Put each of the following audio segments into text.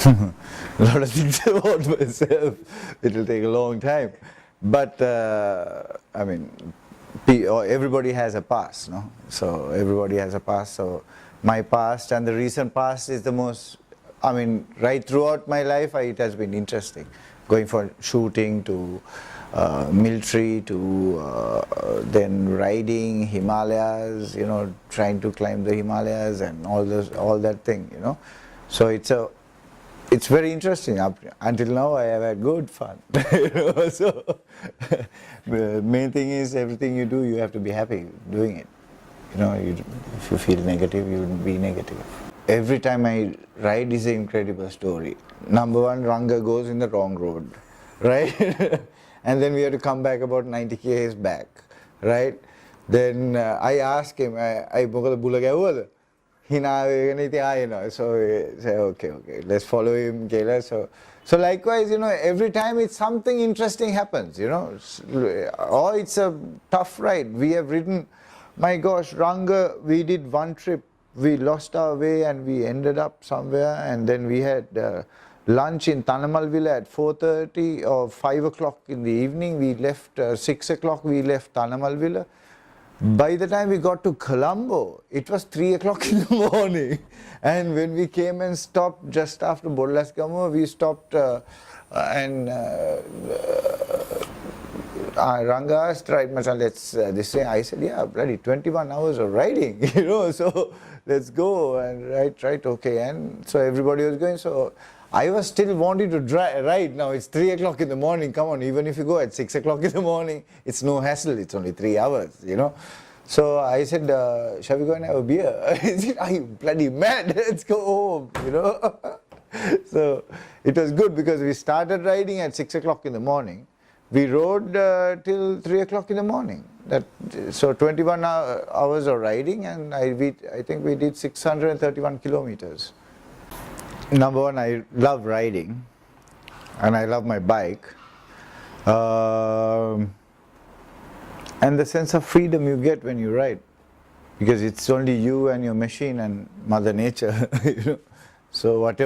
A lot of things about myself. It will take a long time. But, I mean, everybody has a past, no? So everybody has a past. So my past and the recent past is the most, I mean, right throughout my life, it has been interesting. Going from shooting to military to then riding Himalayas, you know, trying to climb the Himalayas and all that thing, you know. So it's very interesting. Until now, I have had good fun. You know, so the main thing is everything you do, you have to be happy doing it. You know, if you feel negative, you will be negative. Every time I ride is an incredible story. Number one, Ranga goes in the wrong road, right? And then we have to come back about 90 k's back, right? Then I ask him, I bula so we say, okay, let's follow him, Kayla. So likewise, you know, every time it's something interesting happens, you know. Or it's a tough ride. We have ridden, my gosh, Ranga, we did one trip, we lost our way and we ended up somewhere, and then we had lunch in Tanamal Villa at 4:30 or 5 o'clock in the evening. We left 6 o'clock, we left Tanamal Villa. By the time we got to Colombo, it was 3 o'clock in the morning. And when we came and stopped just after Bodlaskamo, we stopped and Ranga asked, right, Macha, let's this way. I said, yeah, bloody 21 hours of riding, you know, so let's go. And right, okay. And so everybody was going. So I was still wanting to ride. Now it's 3 o'clock in the morning. Come on, even if you go at 6 o'clock in the morning, it's no hassle. It's only 3 hours, you know. So I said, shall we go and have a beer? He said, are you bloody mad? Let's go home, you know. So it was good because we started riding at 6 o'clock in the morning. We rode till 3 o'clock in the morning. So 21 hours of riding, and I think we did 631 kilometers. Number one, I love riding, and I love my bike, and the sense of freedom you get when you ride, because it's only you and your machine and Mother Nature. You know? So what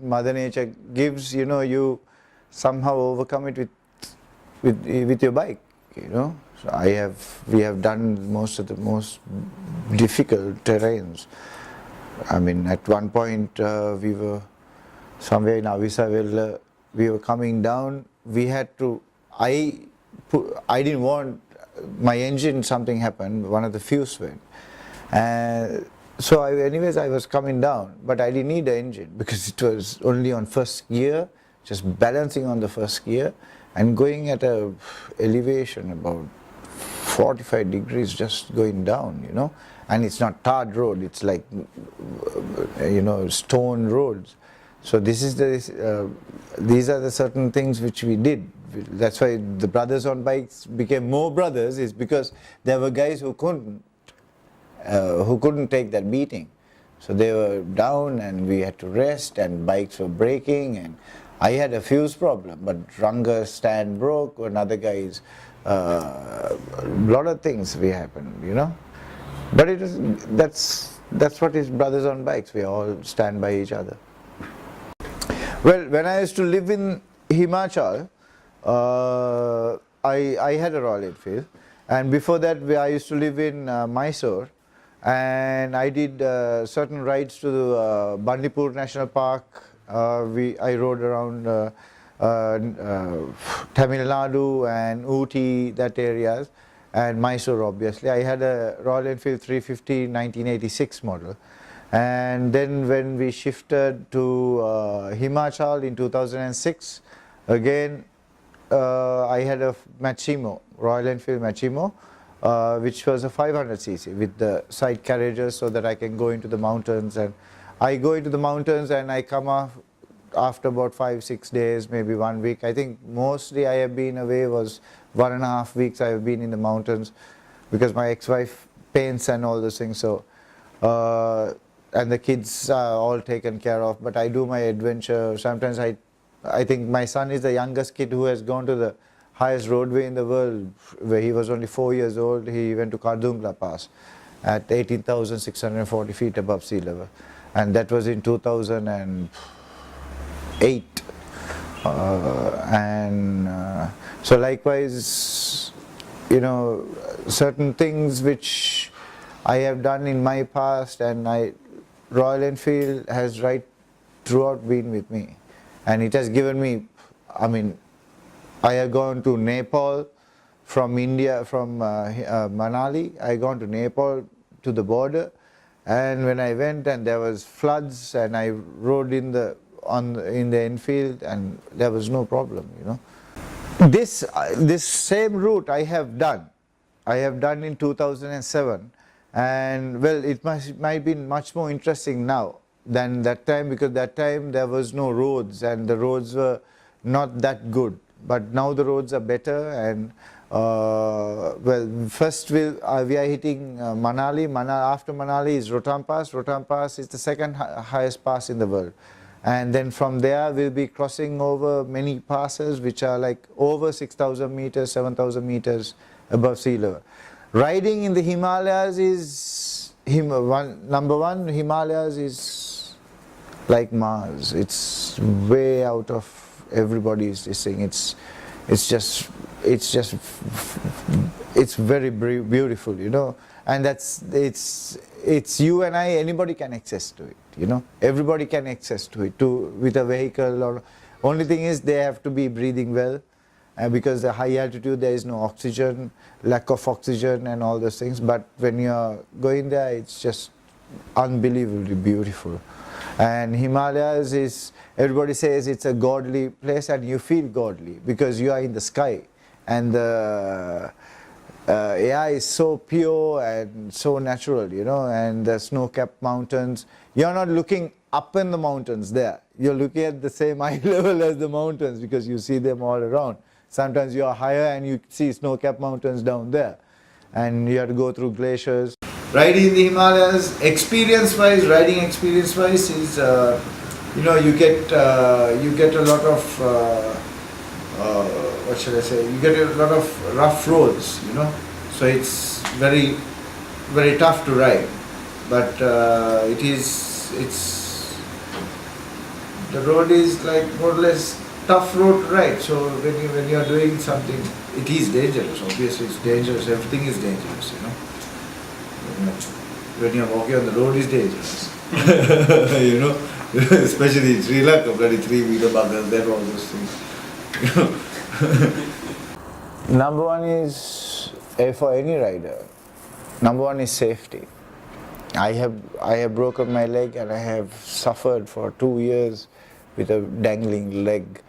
Mother Nature gives, you know, you somehow overcome it with your bike. You know, so we have done most of the most difficult terrains. I mean, at one point we were somewhere in Avisaville, we were coming down, we had to, I didn't want my engine, something happened, one of the fuse went. So anyways, I was coming down, but I didn't need the engine because it was only on first gear, just balancing on the first gear and going at a elevation about 45 degrees just going down, you know. And it's not tarred road, it's like, you know, stone roads. So these are the certain things which we did. That's why the brothers on bikes became more brothers, is because there were guys who couldn't take that beating. So they were down and we had to rest and bikes were breaking, and I had a fuse problem, but Ranga's stand broke, another guy's, a lot of things happened, you know. But that's what is brothers on bikes. We all stand by each other. Well, when I used to live in Himachal, I had a Royal Enfield, and before that I used to live in Mysore, and I did certain rides to Bandipur National Park. I rode around Tamil Nadu and Ooty, that areas. And Mysore, obviously. I had a Royal Enfield 350 1986 model. And then when we shifted to Himachal in 2006, again I had a Machimo, Royal Enfield Machimo, which was a 500cc with the side carriages so that I can go into the mountains. And I go into the mountains and I come off after about 5-6 days, maybe 1 week. I think mostly I have been away was 1.5 weeks I have been in the mountains because my ex-wife paints and all those things. So, and the kids are all taken care of, but I do my adventure. Sometimes I think my son is the youngest kid who has gone to the highest roadway in the world, where he was only 4 years old. He went to Kardungla Pass at 18,640 feet above sea level. And that was in 2000 and 8. So likewise, certain things which I have done in my past, and Royal Enfield has right throughout been with me, and it has given me, I have gone to Nepal from India, from Manali. I gone to Nepal to the border, and when I went and there was floods, and I rode in the Enfield, and there was no problem. This same route I have done in 2007, and well, it might be much more interesting now than that time, because that time there was no roads and the roads were not that good. But now the roads are better, and well, first we are hitting Manali. After Manali is Rohtang Pass. Rohtang Pass is the second highest pass in the world. And then from there we'll be crossing over many passes which are like over 6,000 meters, 7,000 meters above sea level. Riding in the Himalayas is, number one, Himalayas is like Mars. It's way out of everybody's this thing. It's very beautiful, and it's you and I, anybody can access to it, everybody can access to it with a vehicle. Or only thing is they have to be breathing well, because the high altitude there is no oxygen, lack of oxygen and all those things. But when you are going there, it's just unbelievably beautiful. And Himalayas is, everybody says it's a godly place, and you feel godly because you are in the sky, and the air is so pure and so natural, and the snow-capped mountains. You're not looking up in the mountains there. You're looking at the same eye level as the mountains, because you see them all around. Sometimes you are higher and you see snow-capped mountains down there, and you have to go through glaciers. Riding in the Himalayas, riding experience-wise is, you get a lot of, what should I say? You get a lot of rough roads, So it's very, very tough to ride, but the road is like more or less tough road to ride. So when you are doing something, it is dangerous. Obviously, it's dangerous. Everything is dangerous, When you are walking on the road, is dangerous. Especially in Sri Lanka, bloody 3-wheeler buggers, there all those things. Number one is, for any rider, number one is safety. I have broken my leg, and I have suffered for 2 years with a dangling leg,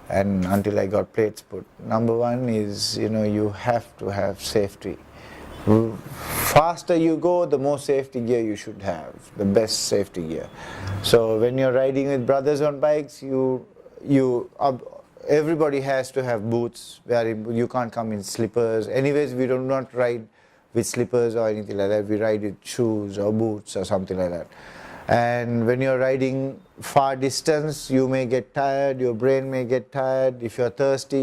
and until I got plates put. Number one is, you have to have safety. Faster you go, the more safety gear you should have, the best safety gear. So when you're riding with brothers on bikes, everybody has to have boots, where you can't come in slippers. Anyways, we do not ride with slippers or anything like that. We ride with shoes or boots or something like that. And when you're riding far distance, you may get tired, your brain may get tired. If you're thirsty,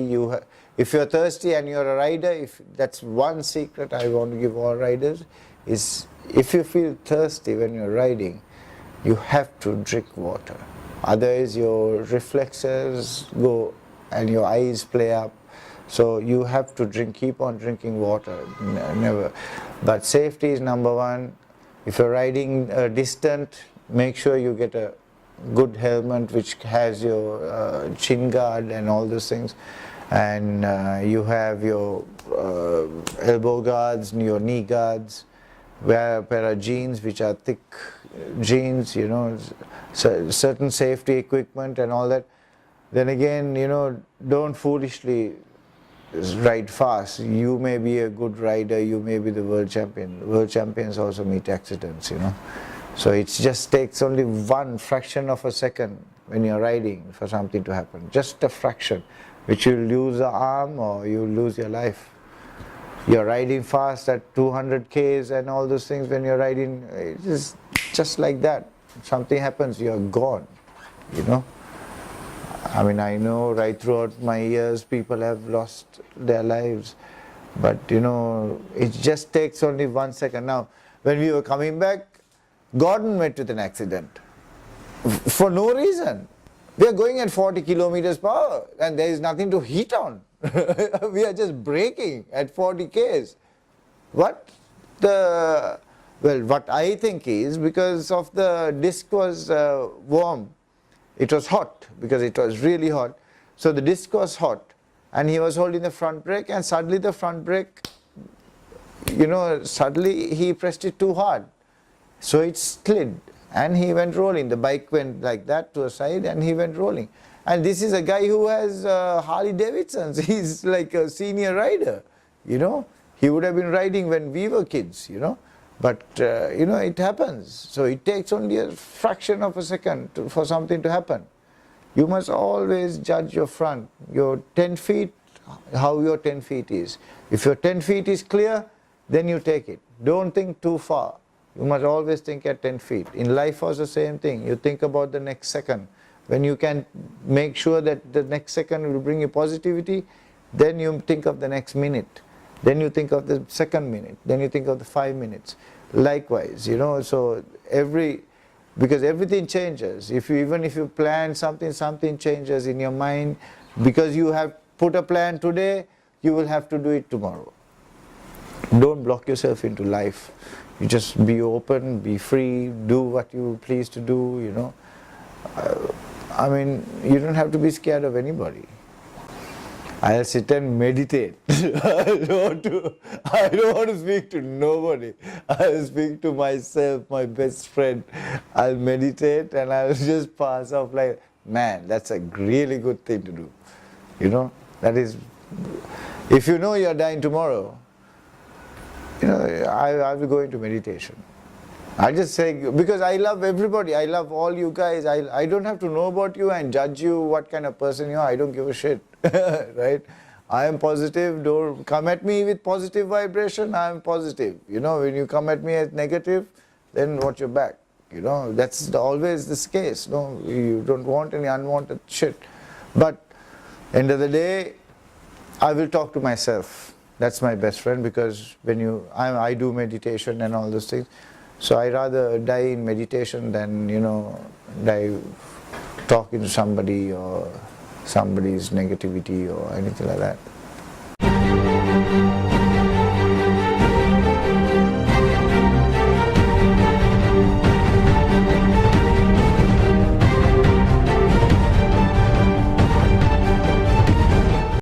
and you're a rider, that's one secret I want to give all riders, is if you feel thirsty when you're riding, you have to drink water. Otherwise your reflexes go and your eyes play up. So you have to keep on drinking water, never. But safety is number one. If you're riding distant, make sure you get a good helmet which has your chin guard and all those things. And you have your elbow guards, your knee guards, wear a pair of jeans which are thick jeans, certain safety equipment and all that. Then again, don't foolishly ride fast. You may be a good rider, you may be the world champion. World champions also meet accidents, So it just takes only one fraction of a second when you're riding for something to happen. Just a fraction, which you'll lose an arm or you'll lose your life. You're riding fast at 200 Ks and all those things. When you're riding, it's just like that. Something happens, you're gone, I know right throughout my years people have lost their lives, but it just takes only 1 second. Now, when we were coming back, Gordon met with an accident for no reason. We are going at 40 kilometers per hour and there is nothing to hit on. We are just braking at 40 k's. What I think is because of the disc was warm, it was hot because it was really hot. So the disc was hot and he was holding the front brake and suddenly the front brake, suddenly he pressed it too hard. So it slid and he went rolling. The bike went like that to a side and he went rolling. And this is a guy who has Harley Davidsons. He's like a senior rider, He would have been riding when we were kids, But, it happens. So it takes only a fraction of a second for something to happen. You must always judge your front, your 10 feet, how your 10 feet is. If your 10 feet is clear, then you take it. Don't think too far. You must always think at 10 feet. In life also the same thing. You think about the next second. When you can make sure that the next second will bring you positivity, then you think of the next minute. Then you think of the second minute. Then you think of the 5 minutes. Likewise, so because everything changes. Even if you plan something, something changes in your mind. Because you have put a plan today, you will have to do it tomorrow. Don't block yourself into life. You just be open, be free, do what you please to do, you don't have to be scared of anybody. I'll sit and meditate. I don't want to speak to nobody. I'll speak to myself, my best friend. I'll meditate and I'll just pass off like, man, that's a really good thing to do. That is, if you know you're dying tomorrow, I will go into meditation. I just say, because I love everybody, I love all you guys, I don't have to know about you and judge you what kind of person you are, I don't give a shit, right? I am positive, don't come at me with positive vibration, I am positive. When you come at me as negative, then watch your back. That's always this case, you don't want any unwanted shit. But end of the day, I will talk to myself. That's my best friend because when I do meditation and all those things. So I rather die in meditation than, die talking to somebody or somebody's negativity or anything like that.